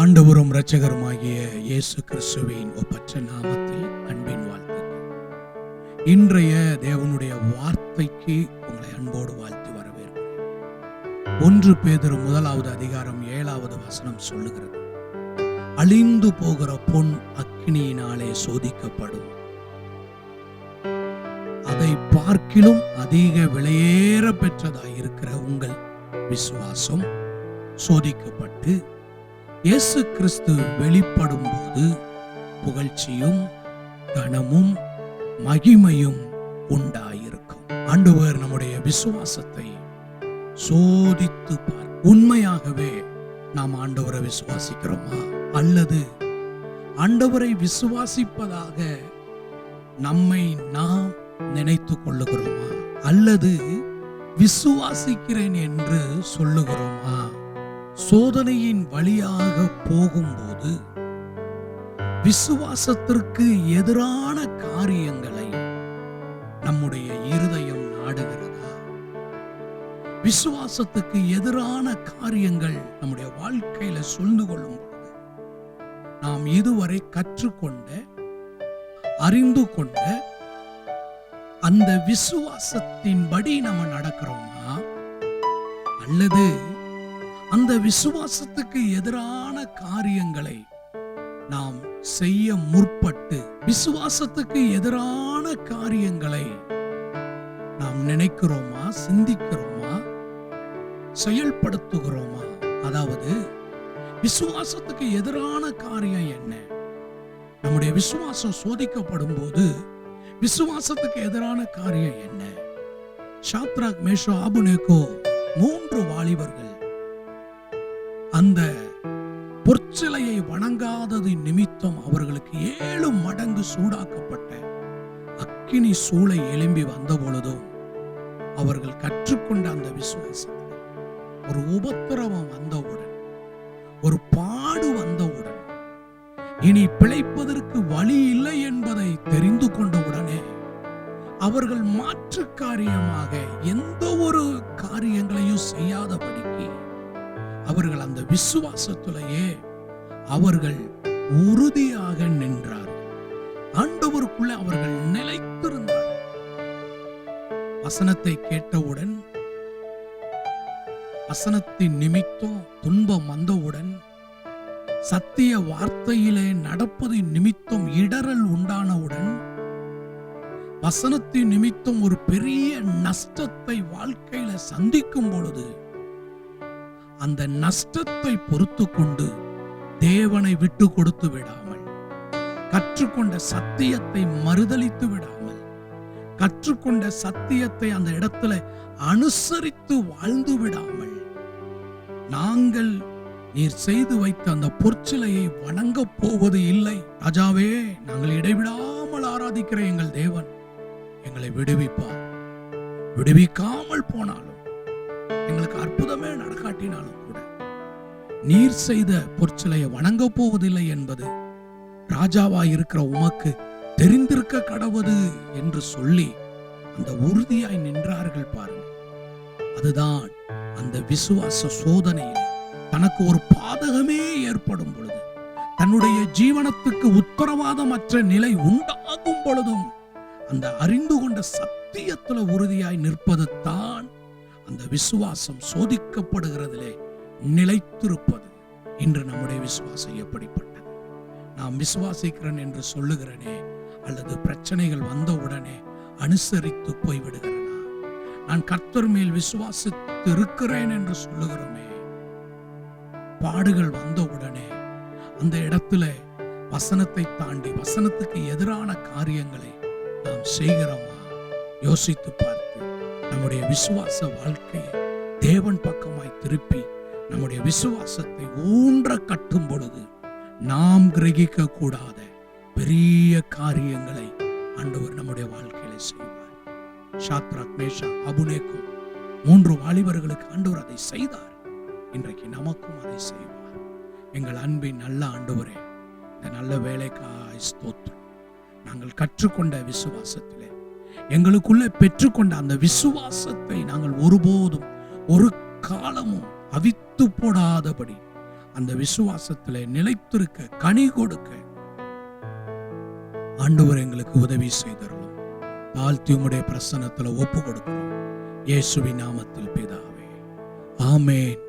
ஆண்டவரும் இரட்சகருமாகிய இயேசு கிறிஸ்துவின் ஒப்பற்ற நாமத்தில் அன்பின் வாழ்த்துக்கள். இன்றைய தேவனுடைய வார்த்தைக்கு உங்களை அன்போடு வாழ்த்தி வரவேற்கிறேன். 1 பேதுரு 1வது அதிகாரம் 7வது வசனம் சொல்லுகிறது, அழிந்து போகிற பொன் அக்கினியினாலே சோதிக்கப்படும், அதை பார்க்கிலும் அதிக விலையேற பெற்றதாய் இருக்கிற உங்கள் விசுவாசம் சோதிக்கப்பட்டு இயேசு கிறிஸ்து வெளிப்படும் போது புகழ்ச்சியும் கனமும் மகிமையும் உண்டாயிருக்கும். ஆண்டவர் நம்முடைய விசுவாசத்தை சோதித்து பார். உண்மையாகவே நாம் ஆண்டவரை விசுவாசிக்கிறோமா, அல்லது ஆண்டவரை விசுவாசிப்பதாக நம்மை நாம் நினைத்து கொள்ளுகிறோமா, அல்லது விசுவாசிக்கிறேன் என்று சொல்லுகிறோமா? சோதனையின் வழியாக போகும்போது விசுவாசத்திற்கு எதிரான காரியங்களை நம்முடைய இருதயம் நாடுகிறதா? விசுவாசத்துக்கு எதிரான காரியங்கள் நம்முடைய வாழ்க்கையில சொல்ந்து கொள்ளும் பொழுது நாம் இதுவரை கற்றுக்கொண்ட அறிந்து கொண்ட அந்த விசுவாசத்தின்படி நம்ம நடக்கிறோமா, அல்லது அந்த விசுவாசத்துக்கு எதிரான காரியங்களை நாம் செய்ய முற்பட்டு விசுவாசத்துக்கு எதிரான காரியங்களை நாம் நினைக்கிறோமா, சிந்திக்கிறோமா, செயல்படுத்துகிறோமா? அதாவது விசுவாசத்துக்கு எதிரான காரியம் என்ன? நம்முடைய விசுவாசம் சோதிக்கப்படும் போது விசுவாசத்துக்கு எதிரான காரியம் என்ன? ஷாத்ராக், மேஷாக், ஆபேத்நேகோ 3 வாலிபர்கள் அந்த பொற்சிலையை வணங்காதது நிமித்தம் அவர்களுக்கு 7 மடங்கு சூடாக்கப்பட்ட அக்கினி சூளை எழும்பி வந்த பொழுதும் அவர்கள் கற்றுக்கொண்ட அந்த விசுவாசத்தில் ஒரு உபத்திரவம் வந்தவுடன், ஒரு பாடு வந்தவுடன், இனி பிழைப்பதற்கு வழி இல்லை என்பதை தெரிந்து கொண்டவுடனே அவர்கள் மாற்று காரியமாக எந்த ஒரு காரியங்களையும் செய்யாதபடிக்கு அவர்கள் அந்த விசுவாசத்திலேயே அவர்கள் உறுதியாக நின்றார்கள். ஆண்டவருக்குள்ள அவர்கள் நிலைத்திருந்தார்கள். வசனத்தை கேட்டவுடன், வசனத்தின் நிமித்தம் துன்பம் வந்தவுடன், சத்திய வார்த்தையிலே நடப்பது நிமித்தம் இடரல் உண்டானவுடன், வசனத்தின் நிமித்தம் ஒரு பெரிய நஷ்டத்தை வாழ்க்கையில சந்திக்கும் பொழுது அந்த நஷ்டத்தை பொறுத்து கொண்டு தேவனை விட்டு கொடுத்து விடாமல், கற்றுக்கொண்ட சத்தியத்தை மறுதலித்து விடாமல், கற்றுக்கொண்ட சத்தியத்தை அந்த இடத்துல அனுசரித்து வாழ்ந்து விடாமல், நாங்கள் நீர் செய்து வைத்த அந்த பொற்சிலையை வணங்க போவது இல்லை ராஜாவே, நாங்கள் இடைவிடாமல் ஆராதிக்கிற எங்கள் தேவன் எங்களை விடுவிப்பார், விடுவிக்காமல் போனாலும் எங்களுக்கு அற்புதமே நடக்காட்டினாலும் கூட நீர் செய்த பொற்சிலையை வணங்க போவதில்லை என்பது ராஜாவாய் இருக்கிற உமக்கு தெரிந்திருக்க கடவுது என்று சொல்லி அந்த உறுதியாய் நின்றார்கள். பாருங்க, அதுதான் அந்த விசுவாச சோதனையிலே தனக்கு ஒரு பாதகமே ஏற்படும் பொழுது, தன்னுடைய ஜீவனத்துக்கு உத்தரவாதமற்ற நிலை உண்டாகும் பொழுதும் அந்த அறிந்து கொண்ட சத்தியத்துல உறுதியாய் நிற்பது தான் அந்த விசுவாசம் சோதிக்கப்படுகிறதிலே நிலைத்திருப்பது. இன்று நம்முடைய விசுவாசம் எப்படிப்பட்டது? நாம் விசுவாசிக்கிறேன் என்று சொல்லுகிறேனே, அல்லது பிரச்சனைகள் வந்த உடனே அனுசரித்து போய்விடுகிறேனா? நான் கர்த்தர் மேல் விசுவாசித்து இருக்கிறேன் என்று சொல்லுகிறோமே, பாடுகள் வந்த உடனே அந்த இடத்துல வசனத்தை தாண்டி வசனத்துக்கு எதிரான காரியங்களை நாம் செய்கிறோமா? யோசித்து பார்த்து நம்முடைய விசுவாச வாழ்க்கையை தேவன் பக்கமாய் திருப்பி நம்முடைய விசுவாசத்தை ஊன்ற கட்டும் பொழுது நாம் கிரகிக்க கூடாத பெரிய காரியங்களை ஆண்டவர் நம்முடைய வாழ்க்கையில செய்வார். ஷாத்ராக், மேஷாக், ஆபேத்நேகோ 3 வாலிபர்களுக்கு ஆண்டவர் அதை செய்தார். இன்றைக்கு நமக்கும் அதை செய்வார். எங்கள் அன்பின் நல்ல ஆண்டவரே, இந்த நல்ல வேலைக்காய் ஸ்தோத்திரம். நாங்கள் கற்றுக்கொண்ட விசுவாசத்திலே எங்களுக்குள்ளே பெற்றுக்கொண்ட அந்த விசுவாசத்தை நாங்கள் ஒருபோதும் ஒரு காலமும் அவித்து போடாதபடி அந்த விசுவாசத்தில் நிலைத்திருக்க, கனி கொடுக்க ஆண்டவர் எங்களுக்கு உதவி செய்தருளும். தாழ்த்தி உம்முடைய பிரசன்னத்தில் ஒப்பு கொடுக்கிறோம். இயேசுவின் நாமத்தில் பிதாவே, ஆமென்.